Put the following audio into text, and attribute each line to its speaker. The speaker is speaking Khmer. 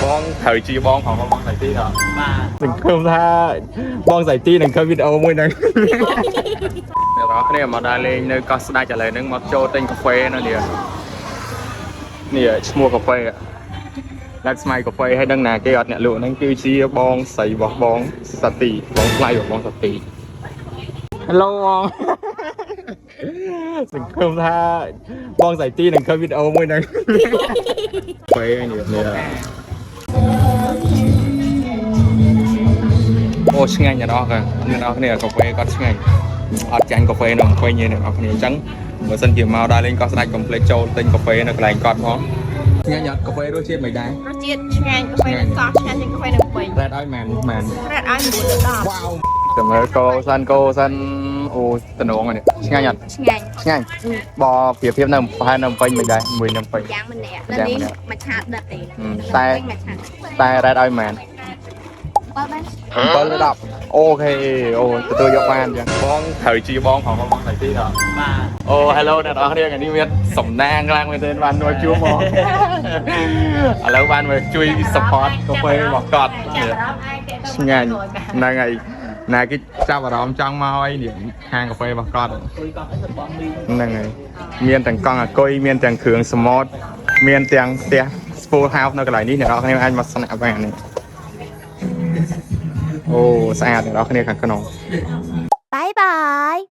Speaker 1: បងត្រូវជាបងផងបងសៃទីដល់បាទនឹងឃើញថាបងសៃទីនឹងឃើញវីដេអូមួយហ្នឹងអ្នកនរគ្នាមកដល់លេងនៅកោះស្ដេចឥឡូវហ្នឹងមកចូលទិញកាហ្វេនៅនេះឈ្មោះកាហ្វេឡាក់ស្មៃកាហ្វេឲ្យដឹងណាគេអត់អ្នកលក់ហ្នឹងគឺជាបងស្រីរបស់បងសទីបងថ្លៃរបស់បងសទី Hello បងសង្ឃឹមថាបងសៃទីនឹងឃើញវីដេអូមួយហ្នឹងកាហ្វេនេះអូឆ្ងាញ់អ្នកនរគ្នាកាហ្វេគាត់ឆ្ងាញ់អត់ចាញ់កាហ្វេនៅពេញទេអ្នកនរគ្នាអញ្ចឹងបើសិនជាមកដល់លេងកោះស្ដេចកុំភ្លេចចូលទិញកាហ្វេនៅកន្លែងគាត់ផងឆ្ងាញ់អត់កាហ្វេរសជាតិមិនដែរ
Speaker 2: រសជាតិឆ្ងាញ់កាហ្វេនៅកោះឆ្ងាញ់ជាងកាហ្វេនៅពេញ
Speaker 1: រ៉ែតឲ្យមែន
Speaker 2: រ៉ែតឲ្យ9 10
Speaker 1: វ៉ាវតែមើលកោសិនអូតំណងនេះឆ្ងាញ់អត់ឆ្ងាញ់បប្រៀបធៀបនៅប្រហែលនៅពេញមិនដែរមួយនៅពេញ
Speaker 2: យ៉ាងម្នាក់នៅនេះមួយឆាតដិតទេ
Speaker 1: តែរ៉ែតឲ្យមែន7 10អូខេអូទទួលយកបានចឹងបងត្រូវជាបងផងបងសៃទីដល់បាទអូ hello អ្នកនរគ្នាថ្ងៃនេះមានសំណាងឡើងមែនទេបានមកជួបមកឥឡូវបានមកជួយ support កាហ្វេរបស់គាត់ឆ្ងាញ់ហ្នឹងហើយណាគេចាប់អារម្មណ៍ចង់មកអីនេះហាងកាហ្វេរបស់គាត់ហ្នឹងហើយមានទាំងកង់អាគុយមានទាំងគ្រឿងសមុទ្រមានទាំងផ្ទះ full house នៅកន្លែងនេះអ្នកនរគ្នាអាចមកស្នាក់បាននេះអូស្អាតអ្នកនរគ្នាខាងក្នុង
Speaker 2: បាយបាយ